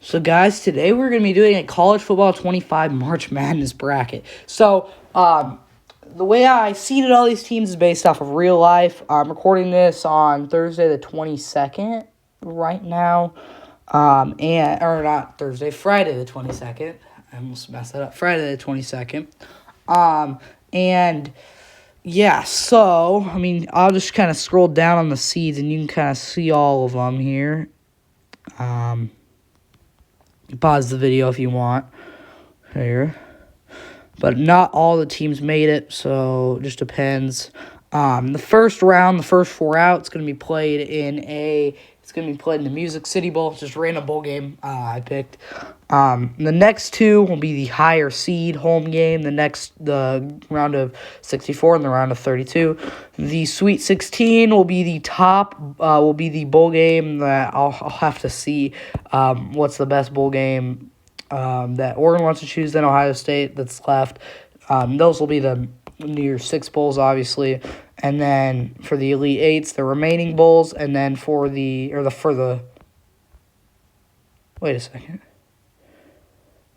So, guys, today we're going to be doing a college football 25 March Madness bracket. So, the way I seeded all these teams is based off of real life. I'm recording this on Thursday the 22nd right now. Friday the 22nd. I almost messed that up. Friday the 22nd. I'll just kind of scroll down on the seeds and you can kind of see all of them here. Pause the video if you want here, but not all the teams made it, so it just depends. The first round, the first four out, it's going to be played in the Music City Bowl. It's just a random bowl game I picked. The next two will be the higher seed home game, the round of 64 and the round of 32. The Sweet 16 will be the bowl game that I'll have to see what's the best bowl game that Oregon wants to choose, then Ohio State that's left. Those will be the New Year's Six bowls, obviously. And then for the Elite Eights, the remaining bowls, and then that's the Sweet 16.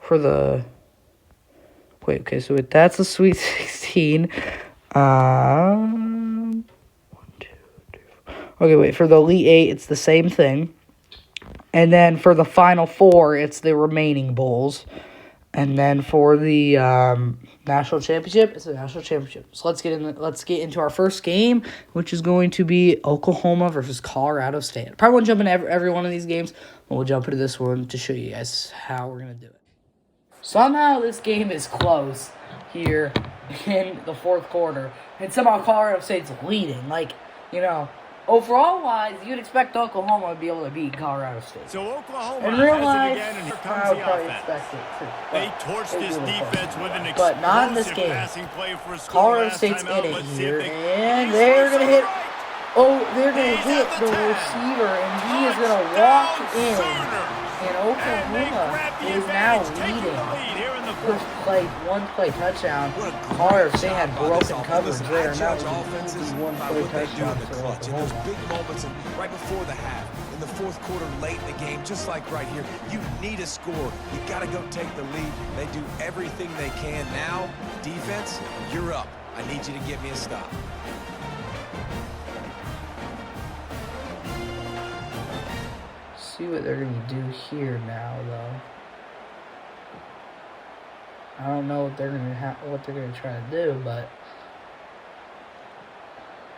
For the Elite Eight, it's the same thing. And then for the Final Four, it's the remaining bowls. And then for the national championship, it's the national championship. So let's get into our first game, which is going to be Oklahoma versus Colorado State. I probably won't jump into every one of these games, but we'll jump into this one to show you guys how we're going to do it. Somehow this game is close here in the fourth quarter, and somehow Colorado State's leading. Overall-wise, you'd expect Oklahoma to be able to beat Colorado State. So Oklahoma in real life, again, and here comes the offense. They torched this defense with an but not in this game. Colorado State's in it here, and they're going to hit. They're going to hit the receiver, and he is going to walk in. And Oklahoma is now leading. One-play touchdown. Colorado State had broken coverage there, and that was a one-play touchdown for clutch. And those big moments right before the half, in the fourth quarter, late in the game, just like right here, you need a score. You got to go take the lead. They do everything they can. Now, defense, you're up. I need you to get me a stop. See what they're going to do here now, though. I don't know what they're going to try to do, but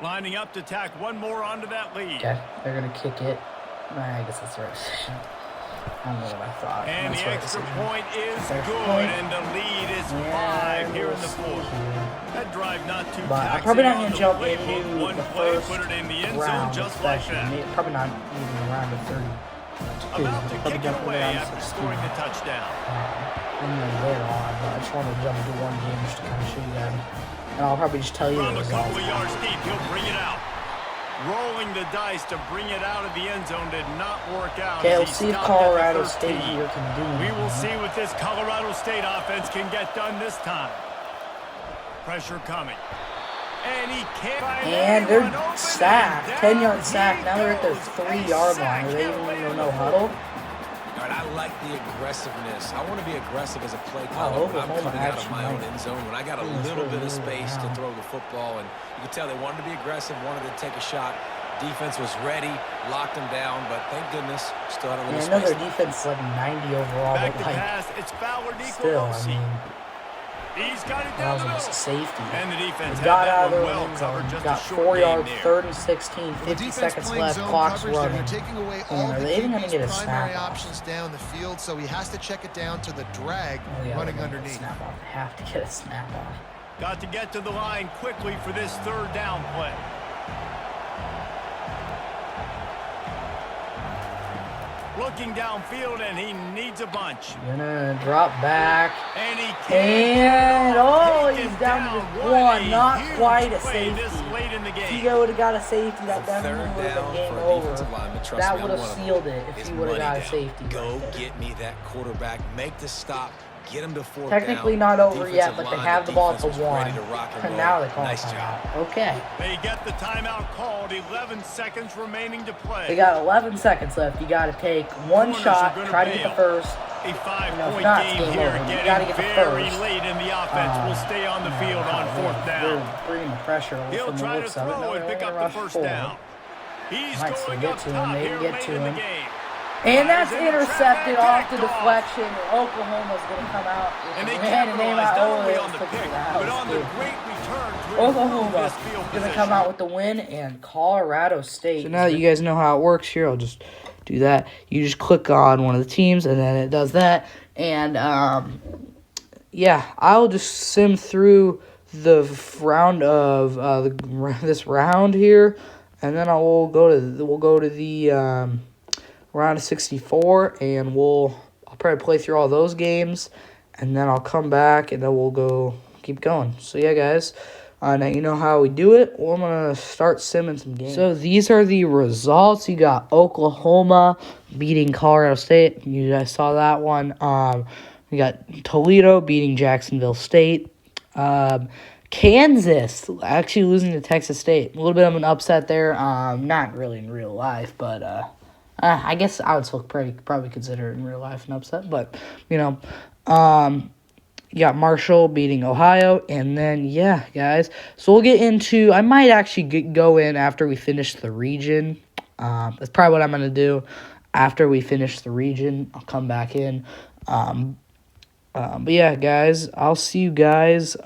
lining up to tack one more onto that lead. Okay, they're going to kick it. I guess that's the right decision. I don't know what I thought. And the extra point is good, and the lead is 5 here in the fourth. That drive not too taxing. I'm probably not going to jump into one the play, first put it in the end round, zone just like that. Probably not even around the 30. About to kick it away after scoring the touchdown. Later on, but I just wanted to jump into one game just to kind of show you guys. And I'll probably just tell you From the a couple results. of yards deep, he'll bring it out. Rolling the dice to bring it out of the end zone did not work out. Okay, we'll see if Colorado State here can do it. We will see what this Colorado State offense can get done this time. Pressure coming. And he can't. And they're sacked. 10-yard sack. Now they're at their 3-yard line. Are they even in no huddle? All right, I like the aggressiveness. I want to be aggressive as a play caller when I'm coming out of my own end zone, when I got a little bit of space to throw the football. And you can tell they wanted to be aggressive, wanted to take a shot. Defense was ready, locked them down, but thank goodness, still had a little space. I know their defense is like 90 overall, Back but to pass, it's Fowler, still, he's got it down that the was middle. a safety. And the defense got out of their well end zone, covered, just got a short 4 yards, gain 3rd and 16, 50 seconds left, clock's running. And are they even going to get a snap off? Options down the field, so he has to check it down to the drag running underneath. Snap off. They have to get a snap off. Got to get to the line quickly for this third down play. Looking downfield, and he needs a bunch. Gonna drop back. And he can't. And, he's down to just one. Not quite a safety. Late in the game. If he would have got a safety, that definitely would have been game over. That would have sealed it if he would have got a safety. Go get me that quarterback. Make the stop. get them to fourth Technically down. not over yet, but they have the ball at the 1. And now they call nice timeout. job. Okay. They get the timeout called. 11 seconds remaining to play. They got 11 seconds left. You got to take one shot, try to get the first. A 5-point not, game here, you gotta getting get the very first. late in the offense. Will stay on the field on fourth down. Bringing the pressure. He'll try to throw and pick up the first down. He's going up top here late in the game. And that's intercepted off the deflection. Oklahoma's going to come out. And they capitalize not only on the pick, but on the great returns. Oklahoma's going to come out with the win, and Colorado State. So now that you guys know how it works here, I'll just do that. You just click on one of the teams, and then it does that. And, yeah, I'll just sim through the round of this round here, and then we'll go to the round of 64, and I'll probably play through all those games, and then I'll come back, and then we'll keep going. So yeah, guys, now you know how we do it. Well, I'm gonna start simming some games. So these are the results. You got Oklahoma beating Colorado State. You guys saw that one. We got Toledo beating Jacksonville State. Kansas actually losing to Texas State. A little bit of an upset there. Not really in real life, but I guess I would still probably consider it in real life an upset. But, you got Marshall beating Ohio. And then, yeah, guys. So we'll get into, I might actually go in after we finish the region. That's probably what I'm going to do. After we finish the region, I'll come back in. But yeah, guys, I'll see you guys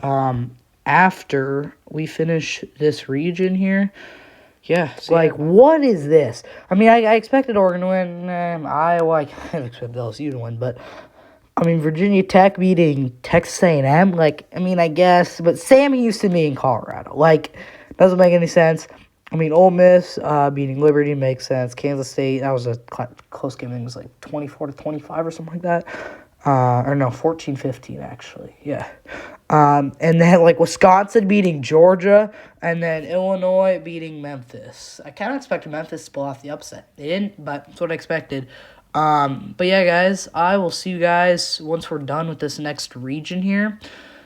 after we finish this region here. Yeah, so like, what is this? I mean, I expected Oregon to win. Iowa, I kind of expected LSU to win, but I mean, Virginia Tech beating Texas A&M. Like, I mean, I guess, but Sammy used to be in Colorado. Like, doesn't make any sense. I mean, Ole Miss beating Liberty makes sense. Kansas State, that was a close game. I think it was like 24-25 or something like that. Or no, 14-15 actually. Yeah. And then like Wisconsin beating Georgia, and then Illinois beating Memphis. I kind of expected Memphis to pull off the upset. They didn't, but that's what I expected. But yeah, guys, I will see you guys once we're done with this next region here.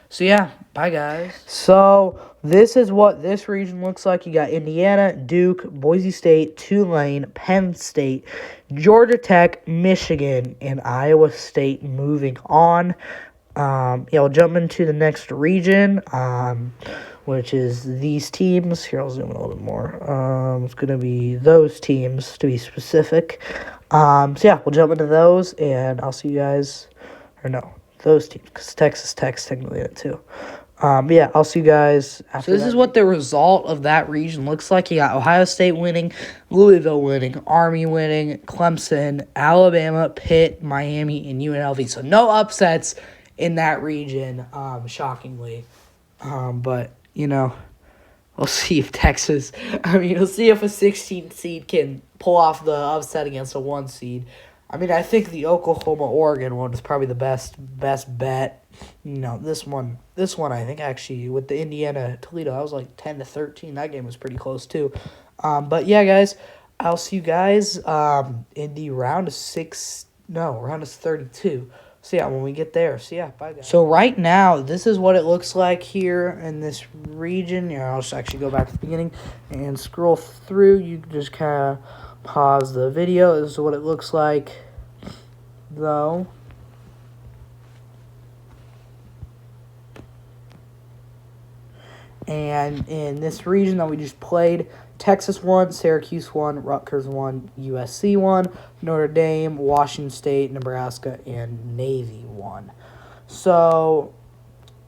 So yeah, bye guys. So this is what this region looks like. You got Indiana, Duke, Boise State, Tulane, Penn State, Georgia Tech, Michigan, and Iowa State moving on. Yeah, we'll jump into the next region, which is these teams. Here, I'll zoom in a little bit more. It's going to be those teams, to be specific. So yeah, we'll jump into those, and I'll see you guys, or no, those teams, because Texas Tech's technically in it too. But yeah, I'll see you guys after. So this is what the result of that region looks like. You got Ohio State winning, Louisville winning, Army winning, Clemson, Alabama, Pitt, Miami, and UNLV. So no upsets in that region, shockingly. But, we'll see if Texas, we'll see if a 16 seed can pull off the upset against a 1 seed. I mean, I think the Oklahoma-Oregon one is probably the best bet. This one, I think, actually, with the Indiana-Toledo, I was like 10-13. That game was pretty close, too. But, yeah, guys, I'll see you guys in the round of 32. So, yeah, when we get there. So, yeah, bye, guys. So, right now, this is what it looks like here in this region. I'll just actually go back to the beginning and scroll through. You can just kind of pause the video. This is what it looks like, though. And in this region that we just played, Texas won, Syracuse won, Rutgers won, USC won, Notre Dame, Washington State, Nebraska, and Navy won. So,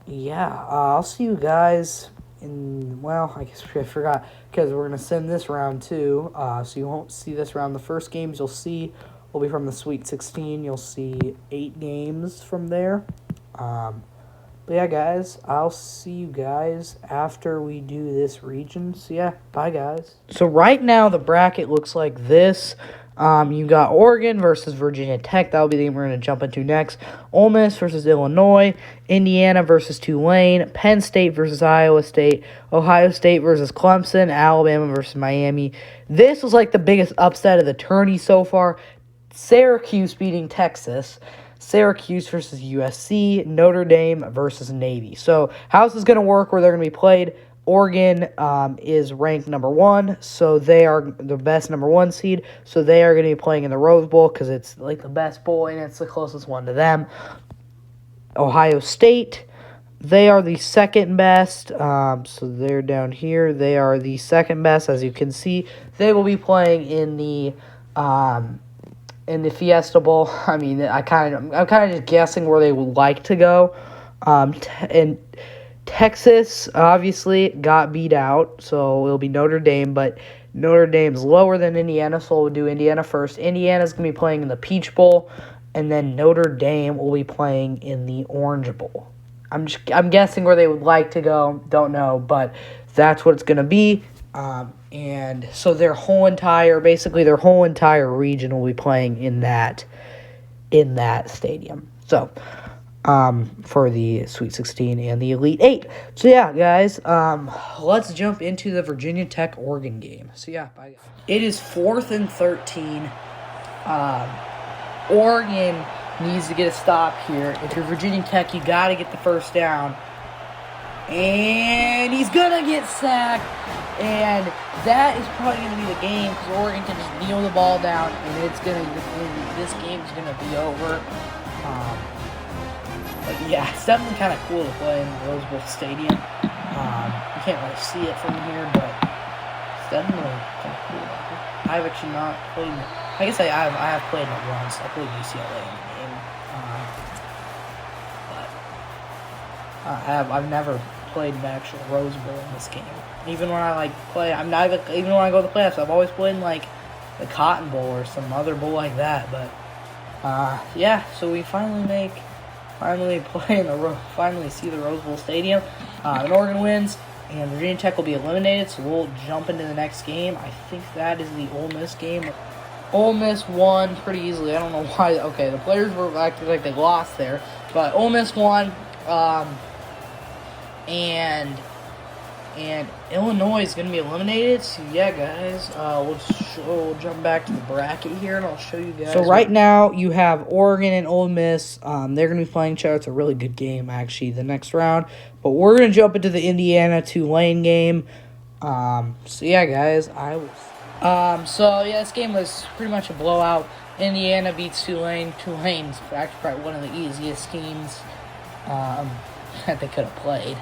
yeah, I'll see you guys I guess I forgot, because we're going to send this round too, so you won't see this round. The first games you'll see will be from the Sweet 16. You'll see 8 games from there. But yeah, guys, I'll see you guys after we do this region. So yeah, bye, guys. So right now, the bracket looks like this. You got Oregon versus Virginia Tech. That'll be the game we're going to jump into next. Ole Miss versus Illinois. Indiana versus Tulane. Penn State versus Iowa State. Ohio State versus Clemson. Alabama versus Miami. This was like the biggest upset of the tourney so far. Syracuse beating Texas. Syracuse versus USC, Notre Dame versus Navy. So how this is going to work, where they're going to be played, Oregon is ranked number 1, so they are the best number 1 seed, so they are going to be playing in the Rose Bowl because it's like the best bowl and it's the closest one to them. Ohio State, they are the second best, so they're down here. They are the second best, as you can see. They will be playing in the Fiesta Bowl. I mean, I'm kind of just guessing where they would like to go, and Texas obviously got beat out, so it'll be Notre Dame, but Notre Dame's lower than Indiana, so we'll do Indiana first. Indiana's going to be playing in the Peach Bowl, and then Notre Dame will be playing in the Orange Bowl. I'm guessing where they would like to go, don't know, but that's what it's going to be. And so their whole entire region will be playing in that stadium. So for the Sweet 16 and the Elite 8. So, yeah, guys, let's jump into the Virginia Tech-Oregon game. So, yeah, bye. It is 4th and 13. Oregon needs to get a stop here. If you're Virginia Tech, you got to get the first down. And he's going to get sacked. And that is probably going to be the game because Oregon can just kneel the ball down, and this game's going to be over. But yeah, it's definitely kind of cool to play in the Rose Bowl Stadium. You can't really see it from here, but it's definitely kind of cool. I've actually not played. I guess I have played it once. I played UCLA in the game, but I've never played an actual Rose Bowl in this game. Even when I even when I go to the playoffs, I've always played in like the Cotton Bowl or some other bowl like that. But yeah, so we finally see the Rose Bowl Stadium. And Oregon wins, and Virginia Tech will be eliminated, so we'll jump into the next game. I think that is the Ole Miss game. Ole Miss won pretty easily. I don't know why. Okay, the players were acting like they lost there, but Ole Miss won. And Illinois is going to be eliminated. So, yeah, guys, we'll jump back to the bracket here, and I'll show you guys. So, right now, you have Oregon and Ole Miss. They're going to be playing each other. It's a really good game, actually, the next round. But we're going to jump into the Indiana-Tulane game. So, yeah, guys, this game was pretty much a blowout. Indiana beats Tulane. Tulane's actually probably one of the easiest teams that they could have played.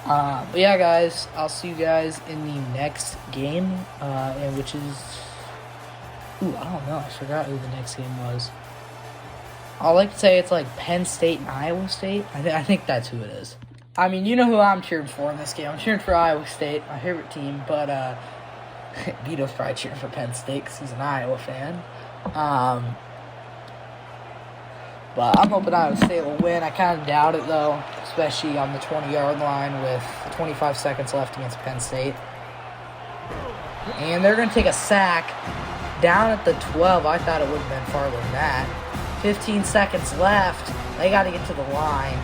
But yeah, guys, I'll see you guys in the next game, which is, I don't know, I forgot who the next game was. I like to say it's like Penn State and Iowa State. I think that's who it is. I mean, you know who I'm cheering for in this game. I'm cheering for Iowa State, my favorite team, but Vito's probably cheering for Penn State because he's an Iowa fan. But I'm hoping Iowa State will win. I kind of doubt it, though, especially on the 20-yard line with 25 seconds left against Penn State. And they're going to take a sack down at the 12. I thought it would have been farther than that. 15 seconds left. They got to get to the line.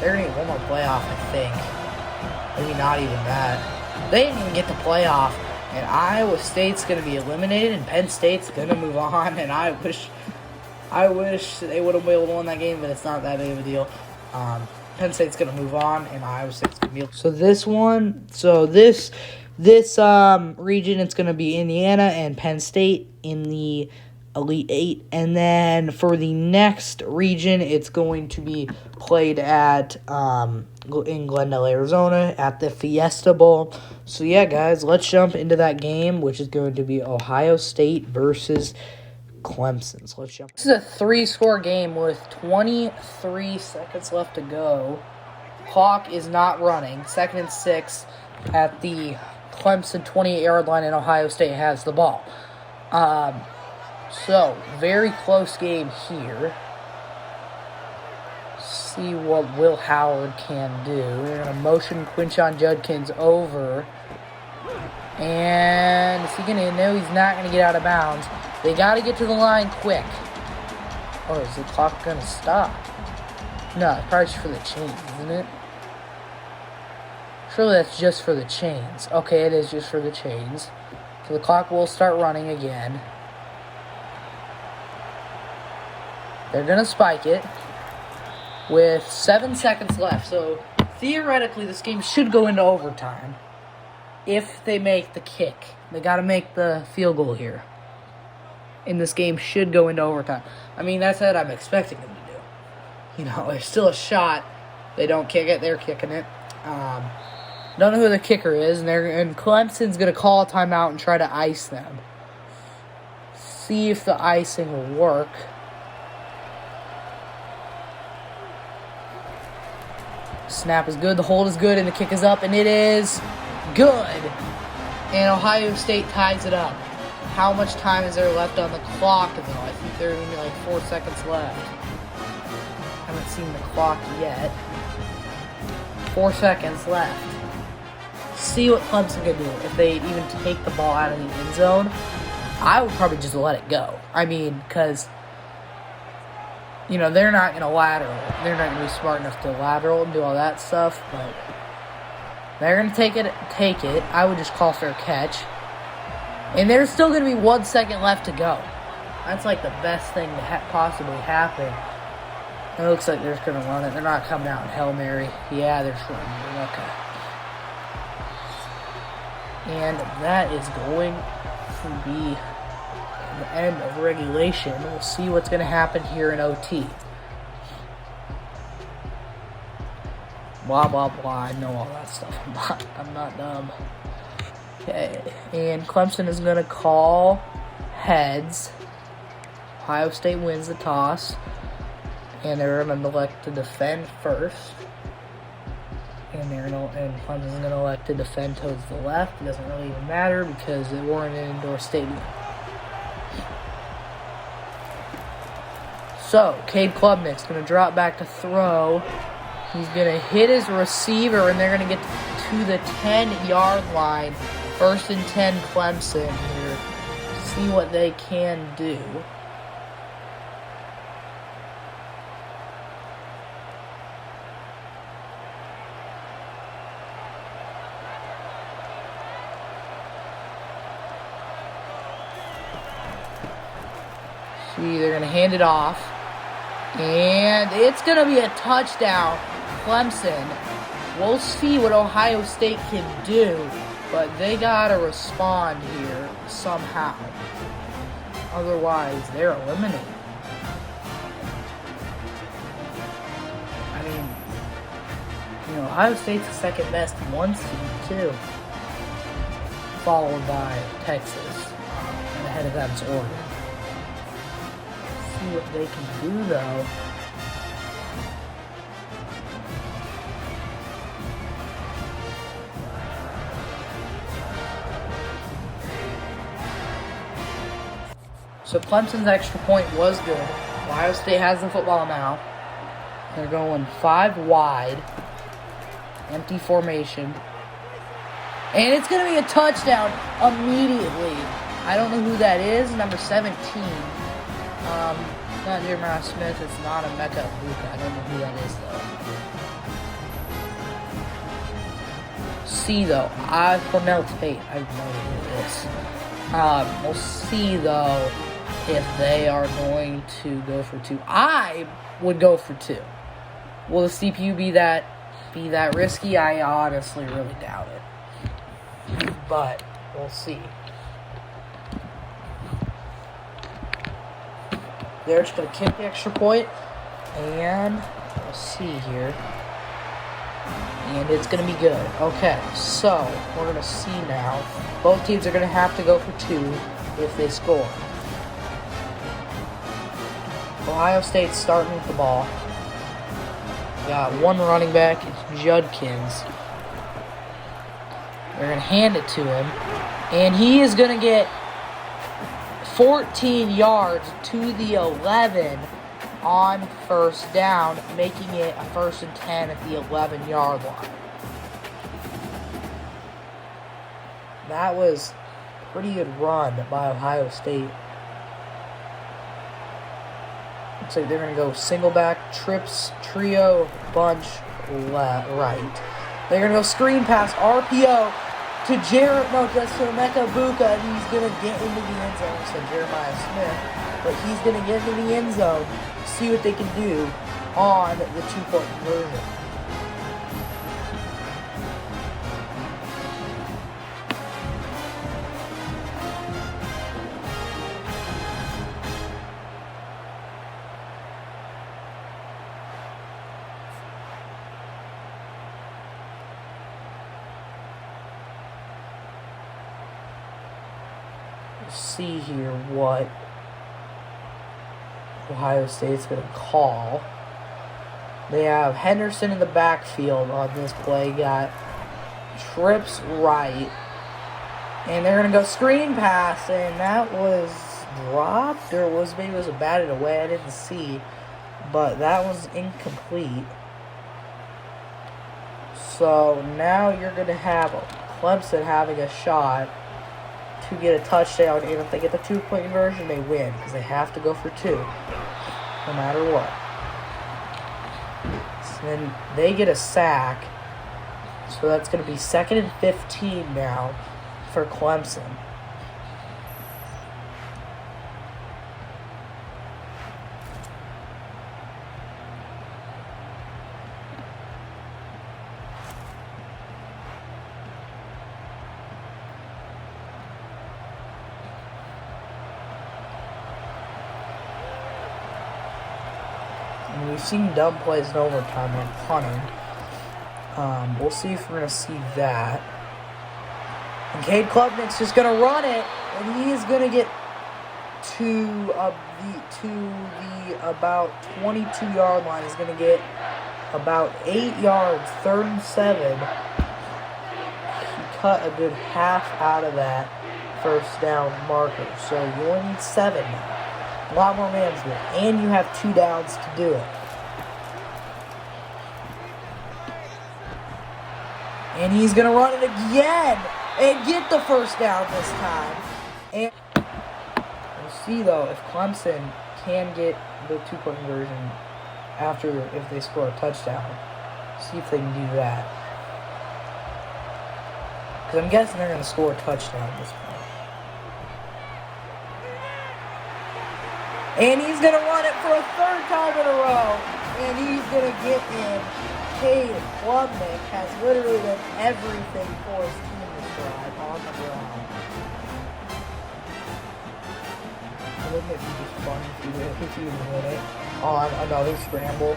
They're going to get one more playoff, I think. Maybe not even that. They didn't even get the playoff, and Iowa State's going to be eliminated, and Penn State's going to move on, and I wish they would have been able to win that game, but it's not that big of a deal. Penn State's going to move on, and Iowa State's going to be... This region, it's going to be Indiana and Penn State in the Elite 8, and then for the next region, it's going to be played at in Glendale, Arizona, at the Fiesta Bowl. So yeah, guys, let's jump into that game, which is going to be Ohio State versus Clemson. So let's jump. This is a 3-score game with 23 seconds left to go. Clock is not running. 2nd and 6 at the Clemson 28-yard line, and Ohio State has the ball. So, very close game here. See what Will Howard can do. We're going to motion Quinshon Judkins over. And is he going to know he's not going to get out of bounds? They got to get to the line quick. Or is the clock going to stop? No, it's probably just for the change, isn't it? Surely that's just for the chains. Okay, it is just for the chains. So the clock will start running again. They're going to spike it with 7 seconds left. So theoretically, this game should go into overtime if they make the kick. They got to make the field goal here. And this game should go into overtime. I mean, that's what I'm expecting them to do. You know, there's still a shot. They don't kick it. They're kicking it. Don't know who the kicker is. And Clemson's going to call a timeout and try to ice them. See if the icing will work. Snap is good. The hold is good. And the kick is up. And it is good. And Ohio State ties it up. How much time is there left on the clock, though? I think there's only like 4 seconds left. Haven't seen the clock yet. 4 seconds left. See what Clemson can do. If they even take the ball out of the end zone, I would probably just let it go. I mean, because, you know, they're not going to lateral. They're not going to be smart enough to lateral and do all that stuff, but they're going to take it. I would just call for a catch. And there's still going to be 1 second left to go. That's like the best thing to possibly happen. It looks like they're just going to run it. They're not coming out in Hail Mary. Yeah, they're just running it. Okay. And that is going to be the end of regulation. We'll see what's going to happen here in OT. Blah, blah, blah. I know all that stuff. I'm not dumb. Okay. And Clemson is going to call heads. Ohio State wins the toss. And they're going to elect to defend first. And Clemson's going to elect to defend towards the left. It doesn't really even matter because we're in an indoor stadium. So, Cade Klubnik's going to drop back to throw. He's going to hit his receiver, and they're going to get to the 10-yard line. 1st and 10 Clemson here. See what they can do. See, they're going to hand it off. And it's going to be a touchdown, Clemson. We'll see what Ohio State can do, but they got to respond here somehow. Otherwise, they're eliminated. I mean, you know, Ohio State's the second best 1 seed, too. Followed by Texas. And ahead of them is Oregon. See what they can do, though. So Clemson's extra point was good. Ohio State has the football now. They're going 5 wide. Empty formation. And it's going to be a touchdown immediately. I don't know who that is. Number 17. Not Jeremiah Smith. It's not a Mecca Luka. I don't know who that is, though. C, though. Cornell Tate. I have no idea who it is. We'll see, though, if they are going to go for 2. I would go for 2. Will the CPU be that risky? I honestly really doubt it. But we'll see. They're just going to kick the extra point, and we'll see here. And it's going to be good. Okay, so we're going to see now. Both teams are going to have to go for 2 if they score. Ohio State's starting with the ball. Got one running back. It's Judkins. They're going to hand it to him. And he is going to get 14 yards to the 11 on 1st down, making it a 1st and 10 at the 11-yard line. That was a pretty good run by Ohio State. Looks like they're going to go single back, trips, trio, bunch, right. They're going to go screen pass, RPO to Emeka Buka, and he's going to get into the end zone. So Jeremiah Smith, but he's going to get into the end zone, see what they can do on the 2-point conversion. See here what Ohio State's going to call. They have Henderson in the backfield on this play. Got trips right. And they're going to go screen pass. And that was dropped. Or maybe it was batted away. I didn't see. But that was incomplete. So now you're going to have Clemson having a shot to get a touchdown, and if they get the 2-point conversion, they win, because they have to go for 2, no matter what. So then they get a sack, so that's going to be 2nd and 15 now for Clemson. And we've seen dumb plays in overtime and punting. We'll see if we're going to see that. And Cade Klubnik's just going to run it, and he is going to get to the about 22-yard line. He's going to get about 8 yards, 3rd and 7. He cut a good half out of that first down marker. So you only need 7 now. A lot more management, and you have 2 downs to do it. And he's going to run it again and get the first down this time. And we'll see, though, if Clemson can get the 2-point conversion if they score a touchdown. See if they can do that. Because I'm guessing they're going to score a touchdown at this point. And he's going to run it for a 3rd time in a row. And he's going to get in. Cade Klubnik has literally done everything for his team this drive on the ground. Wouldn't it be just fun if you win it on another scramble?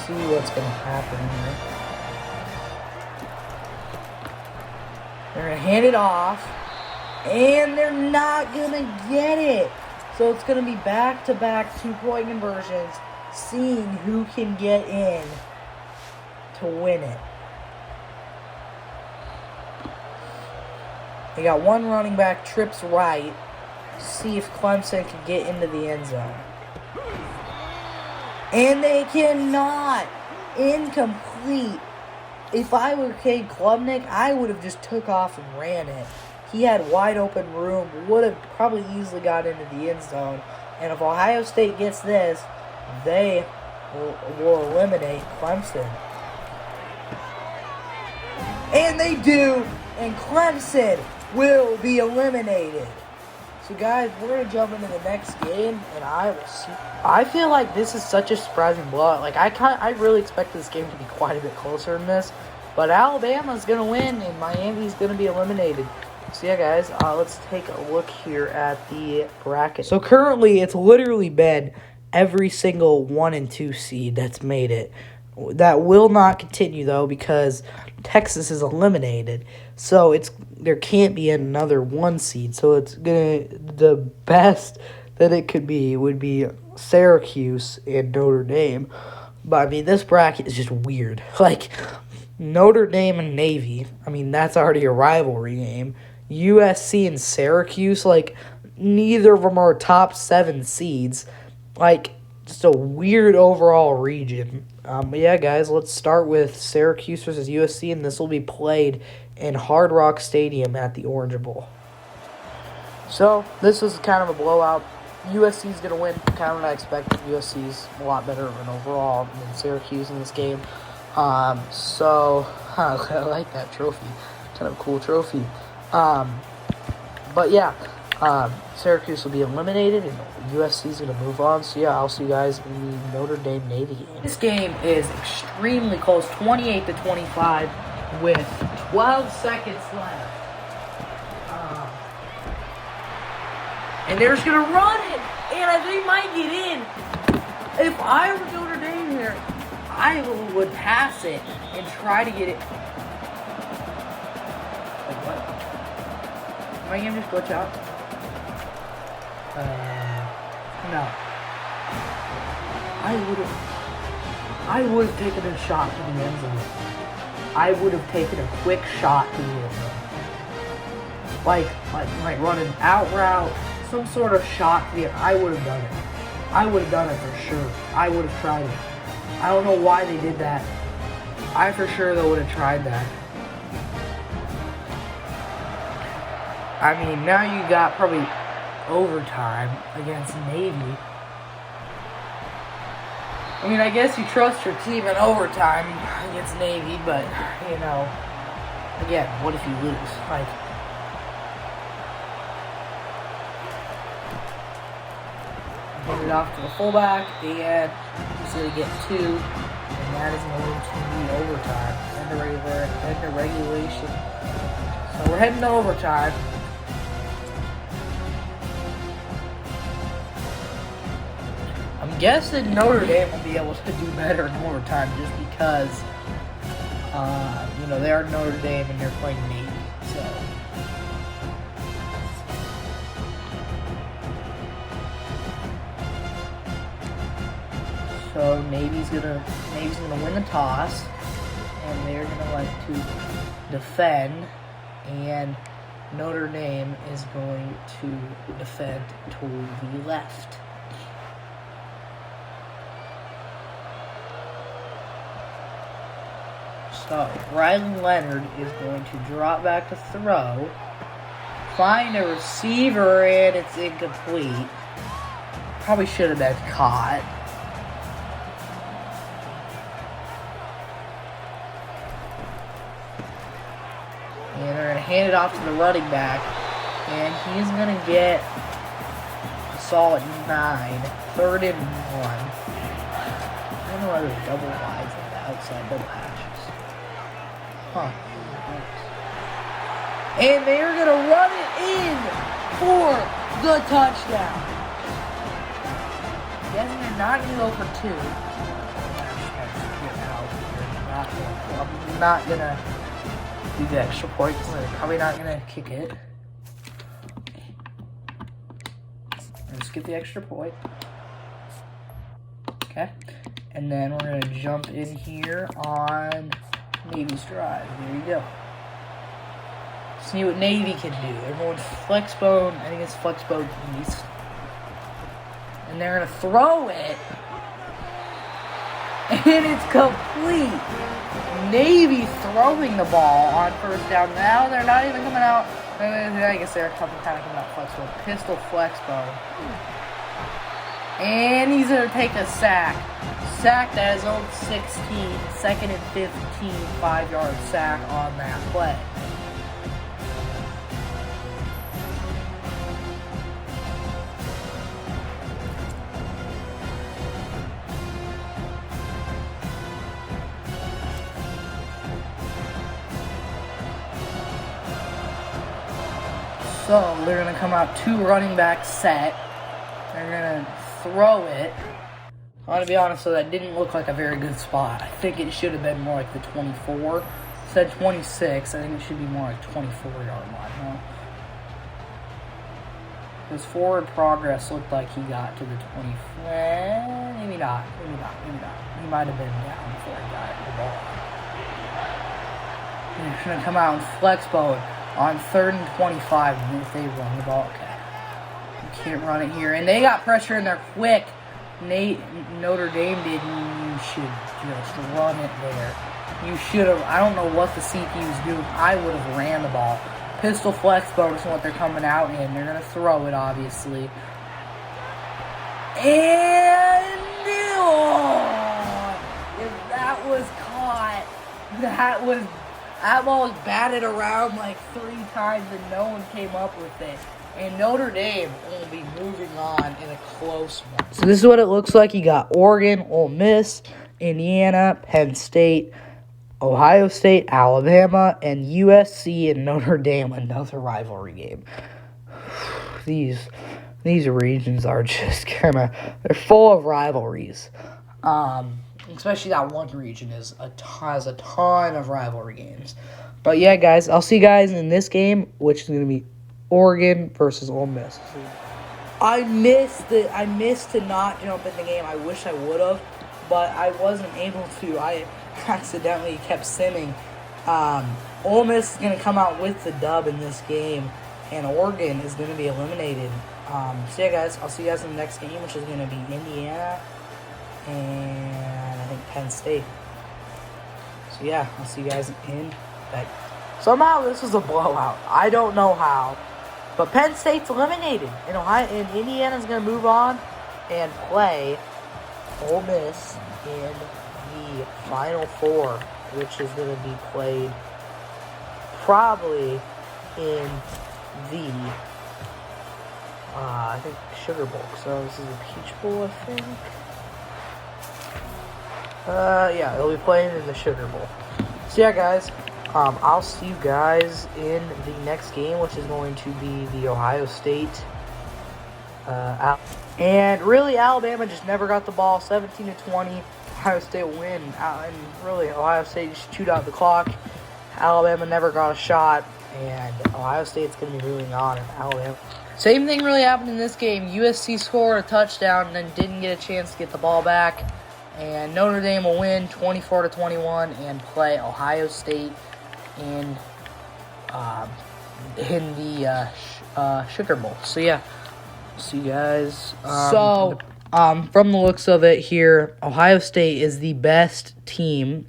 See what's going to happen here. They're going to hand it off, and they're not going to get it. So it's going to be back-to-back 2-point conversions, seeing who can get in to win it. They got one running back, trips right. See if Clemson can get into the end zone. And they cannot. Incomplete. If I were Cade Klubnik, I would have just took off and ran it. He had wide open room, would have probably easily got into the end zone. And if Ohio State gets this, they will eliminate Clemson. And they do. And Clemson will be eliminated. So guys, we're going to jump into the next game, and I will see. I feel like this is such a surprising blowout. Like, I really expected this game to be quite a bit closer than this. But Alabama's going to win, and Miami's going to be eliminated. So yeah, guys, let's take a look here at the bracket. So currently, it's literally been every single 1 and 2 seed that's made it. That will not continue, though, because Texas is eliminated. So there can't be another 1 seed. So the best that it could be would be Syracuse and Notre Dame. But I mean, this bracket is just weird. Like Notre Dame and Navy. I mean, that's already a rivalry game. USC and Syracuse, like neither of them are top 7 seeds. Like, just a weird overall region. But yeah, guys, let's start with Syracuse versus USC, and this will be played in Hard Rock Stadium at the Orange Bowl. So, this was kind of a blowout. USC's going to win, kind of what I expected. USC's a lot better of an overall than Syracuse in this game. I like that trophy. Kind of a cool trophy. But yeah, Syracuse will be eliminated, and USC's going to move on. So yeah, I'll see you guys in the Notre Dame Navy game. This game is extremely close, 28-25, with 12 seconds left. And they're just going to run it, and they might get in. If I were Notre Dame here, I would pass it and try to get it. Like what? Am I going to just glitch out? No. I would have taken a shot to the end zone. I would have taken a quick shot to the end zone. Like run an out route, some sort of shot to the end. I would have done it. I would have done it for sure. I would have tried it. I don't know why they did that. I for sure though would have tried that. I mean, now you got probably overtime against Navy. I mean, I guess you trust your team in overtime against Navy, but, you know, again, what if you lose? Like, hand it off to the fullback, and he's going to get 2, and that is going to be overtime, and the regulation. So we're heading to overtime. I'm guessing Notre Dame will be able to do better in overtime just because, you know, they are Notre Dame and they're playing Navy, so Navy's gonna win the toss, and they're gonna like to defend, and Notre Dame is going to defend to the left. So, Riley Leonard is going to drop back to throw, find a receiver, and it's incomplete. Probably should have been caught. And they're going to hand it off to the running back, and he's going to get a solid 9, 3rd and 1. I don't know why there's double wides on the outside, double hatches. Huh. And they're going to run it in for the touchdown. Guess they're not going to go for 2. I'm not going to do the extra point. They're probably not going to kick it. Let's get the extra point. Okay. And then we're going to jump in here on Navy's drive. There you go. See what Navy can do. They're going flex bone. I think it's flex bone east. And they're going to throw it. And it's complete. Navy throwing the ball on 1st down. Now they're not even coming out. I guess they're kind of coming out flex bone. Pistol flex bone. And he's going to take a sack. Sacked at his own 16, 2nd and 15, 5-yard sack on that play. So they're going to come out 2 running back set. They're going to throw it. I want to be honest, so that didn't look like a very good spot. I think it should have been more like the 24. Instead of 26, I think it should be more like 24-yard line, huh? His forward progress looked like he got to the 20. Maybe not. He might have been down before he got the ball. He's going to come out and flex bone on 3rd and 25 if they run the ball. Okay. can't run it here. And they got pressure in there quick. Notre Dame did. You should just run it there. You should have. I don't know what the CPU's doing. I would have ran the ball. Pistol flex bonus what they're coming out in. They're going to throw it, obviously. And if that was caught, that ball was batted around like 3 times and no one came up with it. And Notre Dame will be moving on in a close one. So this is what it looks like. You got Oregon, Ole Miss, Indiana, Penn State, Ohio State, Alabama, and USC and Notre Dame, another rivalry game. These regions are just they're full of rivalries. Especially that one region has a ton of rivalry games. But yeah, guys, I'll see you guys in this game, which is going to be Oregon versus Ole Miss. I missed to not jump in the game. I wish I would have, but I wasn't able to. I accidentally kept simming. Ole Miss is going to come out with the dub in this game, and Oregon is going to be eliminated. So yeah, guys, I'll see you guys in the next game, which is going to be Indiana and I think Penn State. So yeah, I'll see you guys in that. Somehow this was a blowout. I don't know how. But Penn State's eliminated. And Indiana's going to move on and play Ole Miss in the Final Four, which is going to be played probably in the, I think, Sugar Bowl. So this is a Peach Bowl, I think. Yeah, they'll be playing in the Sugar Bowl. So yeah, guys. I'll see you guys in the next game, which is going to be the Ohio State. And really, Alabama just never got the ball. 17-20, Ohio State win. And really, Ohio State just chewed out the clock. Alabama never got a shot, and Ohio State's going to be moving on. And Alabama. Same thing really happened in this game. USC scored a touchdown and then didn't get a chance to get the ball back. And Notre Dame will win 24-21 and play Ohio State in the Sugar Bowl. So yeah, see you guys. From the looks of it here, Ohio State is the best team.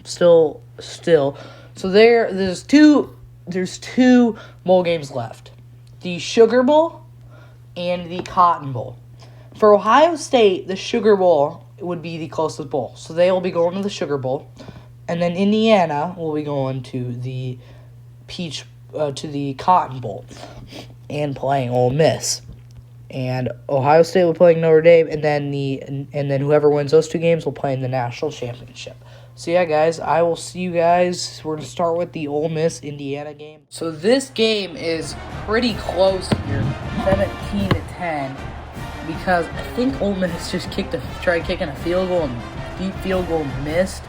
Still. So there's two bowl games left: the Sugar Bowl and the Cotton Bowl. For Ohio State, the Sugar Bowl would be the closest bowl, so they will be going to the Sugar Bowl. And then Indiana will be going to the Cotton Bowl and playing Ole Miss. And Ohio State will be playing Notre Dame, and then whoever wins those 2 games will play in the national championship. So yeah, guys, I will see you guys. We're going to start with the Ole Miss-Indiana game. So this game is pretty close here, 17-10, because I think Ole Miss just tried kicking a field goal, and deep field goal missed.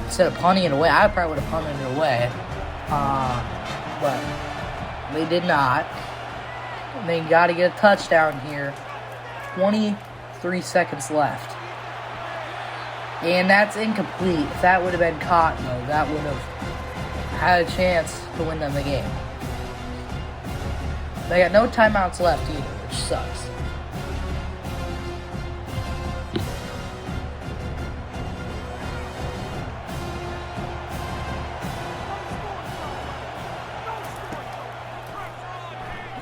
Instead of punting it away, I probably would have punted it away. But they did not. They got to get a touchdown here. 23 seconds left. And that's incomplete. If that would have been caught, though, that would have had a chance to win them the game. They got no timeouts left either, which sucks.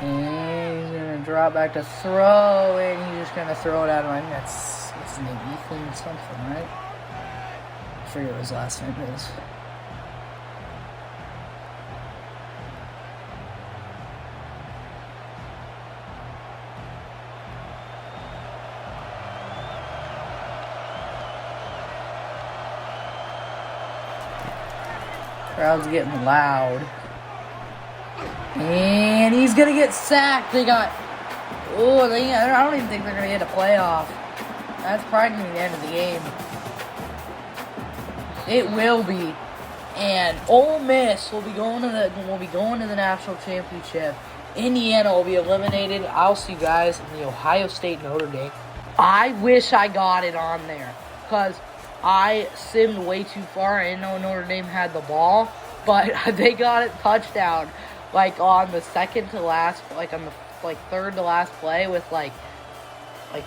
And he's going to drop back to throw, and he's just going to throw it out. I think that's his name, Ethan something, right? I forget what his last name is. Crowd's getting loud. And he's going to get sacked. I don't even think they're going to get a playoff. That's probably going to be the end of the game. It will be. And Ole Miss will be going to the national championship. Indiana will be eliminated. I'll see you guys in the Ohio State Notre Dame. I wish I got it on there, because I simmed way too far. I didn't know Notre Dame had the ball, but they got it touchdown, like on the second to last, like on the like third to last play with like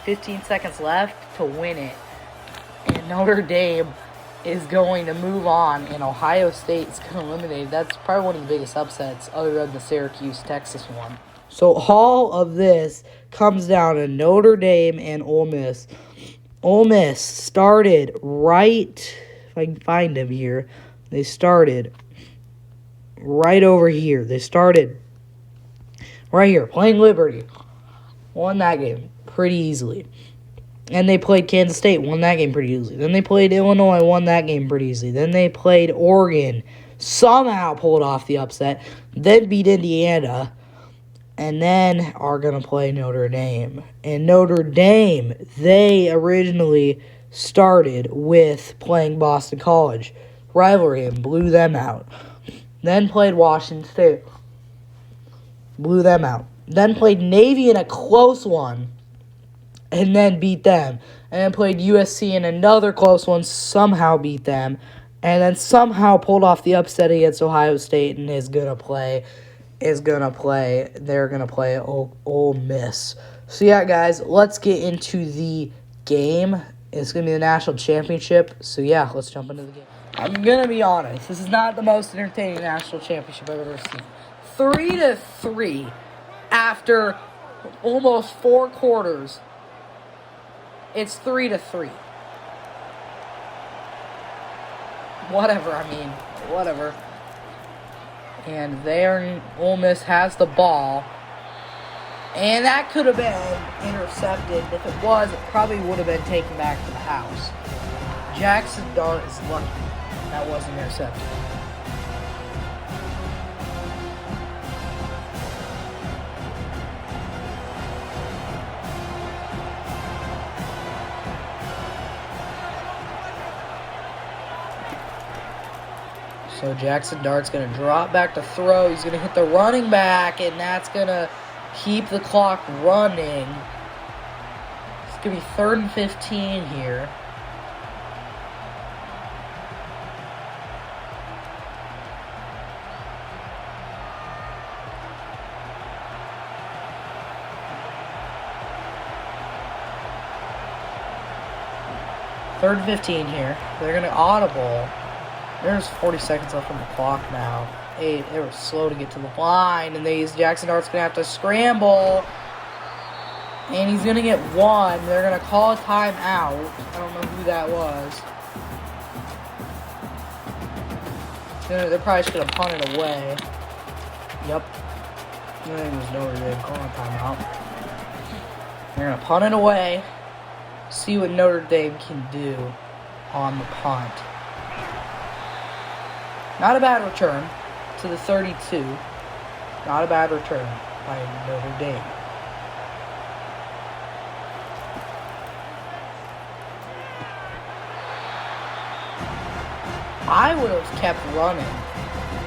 15 seconds left to win it. And Notre Dame is going to move on, and Ohio State's going to eliminate. That's probably one of the biggest upsets other than the Syracuse-Texas one. So all of this comes down to Notre Dame and Ole Miss. Ole Miss started right, if I can find them here, they started right over here. They started right here, playing Liberty. Won that game pretty easily. And they played Kansas State, won that game pretty easily. Then they played Illinois, won that game pretty easily. Then they played Oregon, somehow pulled off the upset. Then beat Indiana. And then are going to play Notre Dame. And Notre Dame, they originally started with playing Boston College. Rivalry and blew them out. Then played Washington State. Blew them out. Then played Navy in a close one. And then beat them. And then played USC in another close one. Somehow beat them. And then somehow pulled off the upset against Ohio State and is going to play. They're going to play Ole Miss. So, yeah, guys, let's get into the game. It's going to be the national championship. So, yeah, let's jump into the game. I'm going to be honest. This is not the most entertaining national championship I've ever seen. 3-3 after almost 4 quarters. It's 3-3. Whatever. And there, Ole Miss has the ball. And that could have been intercepted. If it was, it probably would have been taken back to the house. Jackson Dart is lucky that wasn't intercepted. So Jackson Dart's going to drop back to throw. He's going to hit the running back, and that's going to keep the clock running. It's going to be 3rd and 15 here. Third and 15 here. They're going to audible. There's 40 seconds left on the clock now. They were slow to get to the line, and Jackson Dart's going to have to scramble. And he's going to get 1. They're going to call a timeout. I don't know who that was. They're probably just going to punt it away. Yep. I think it was Notre Dame calling a timeout. They're going to punt it away. See what Notre Dame can do on the punt. Not a bad return to the 32. Not a bad return by Notre Dame. I would have kept running.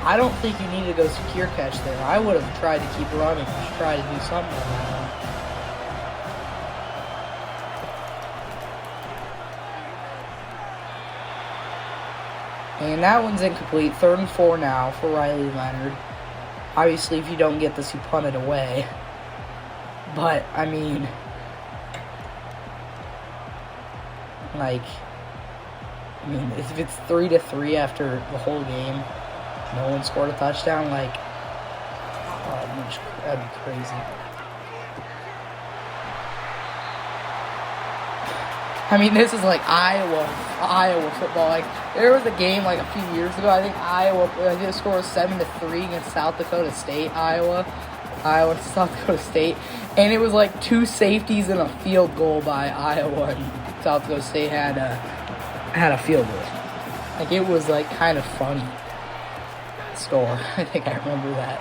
I don't think you need to go secure catch there. I would have tried to keep running, just try to do something on that one. And that one's incomplete. 3rd and 4 now for Riley Leonard. Obviously, if you don't get this, you punt it away. But, I mean, if it's 3-3 after the whole game, no one scored a touchdown, that'd be crazy. I mean, this is like Iowa football. There was a game a few years ago. I think Iowa scored 7-3 against South Dakota State. Iowa to South Dakota State, and it was 2 safeties and a field goal by Iowa, and South Dakota State had a field goal. It was kind of funny score. I think I remember that.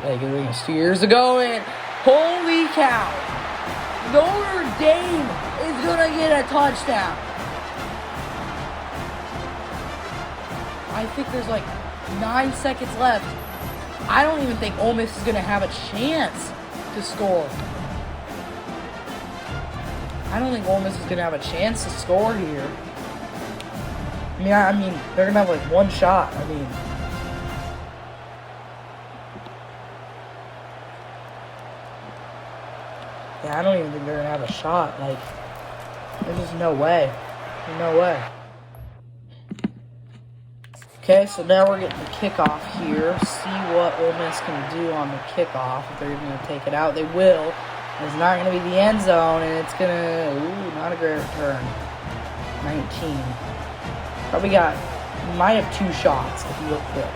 It was 2 years ago, and holy cow, Notre Dame is gonna get a touchdown. I think there's 9 seconds left. I don't even think Ole Miss is gonna have a chance to score. I don't think Ole Miss is gonna have a chance to score here. I mean, they're gonna have one shot. Yeah, I don't even think they're going to have a shot. Like, there's just no way. No way. Okay, so now we're getting the kickoff here. See what Ole Miss can do on the kickoff. If they're going to take it out, they will. It's not going to be the end zone, and it's going to... Ooh, not a great return. 19. Probably might have 2 shots if you look quick.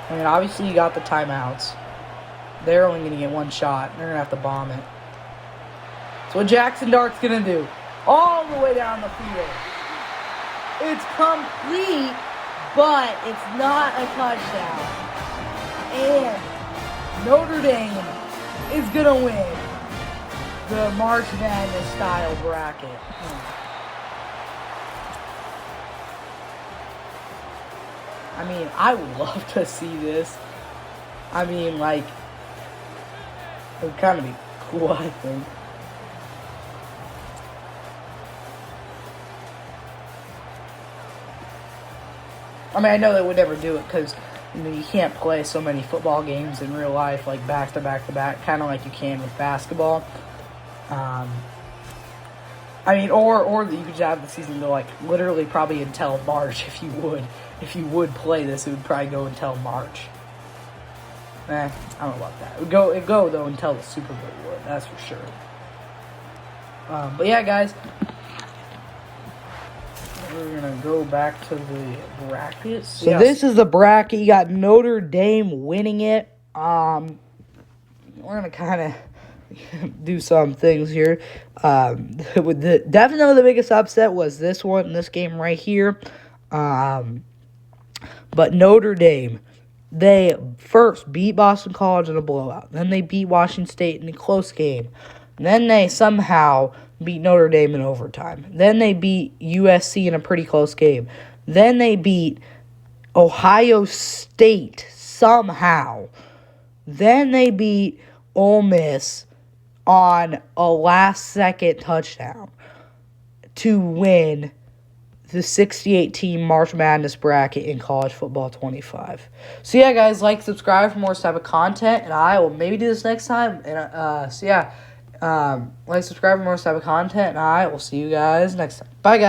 I mean, obviously you got the timeouts. They're only going to get 1 shot. They're going to have to bomb it. So what Jackson Dart's going to do, all the way down the field. It's complete, but it's not a touchdown. And Notre Dame is going to win the March Madness style bracket. I mean, I would love to see this. I mean, like, it would kind of be cool, I think. I mean, I know they would never do it because, you know, you can't play so many football games in real life, like back to back to back, kind of like you can with basketball. I mean, or you could just have the season go like literally probably until March if you would play this, it would probably go until March. I don't know about that. It'd go though until the Super Bowl would, that's for sure. But yeah, guys. We're going to go back to the bracket. So this is the bracket. You got Notre Dame winning it. We're going to kind of do some things here. Definitely the biggest upset was this game right here. But Notre Dame, they first beat Boston College in a blowout. Then they beat Washington State in a close game. And then they somehow beat Notre Dame in overtime. Then they beat USC in a pretty close game. Then they beat Ohio State somehow. Then they beat Ole Miss on a last-second touchdown to win the 68-team March Madness bracket in college football 25. So yeah, guys, like, subscribe for more type of content, and I will maybe do this next time. And like, subscribe for more type of content, and I will see you guys next time. Bye, guys.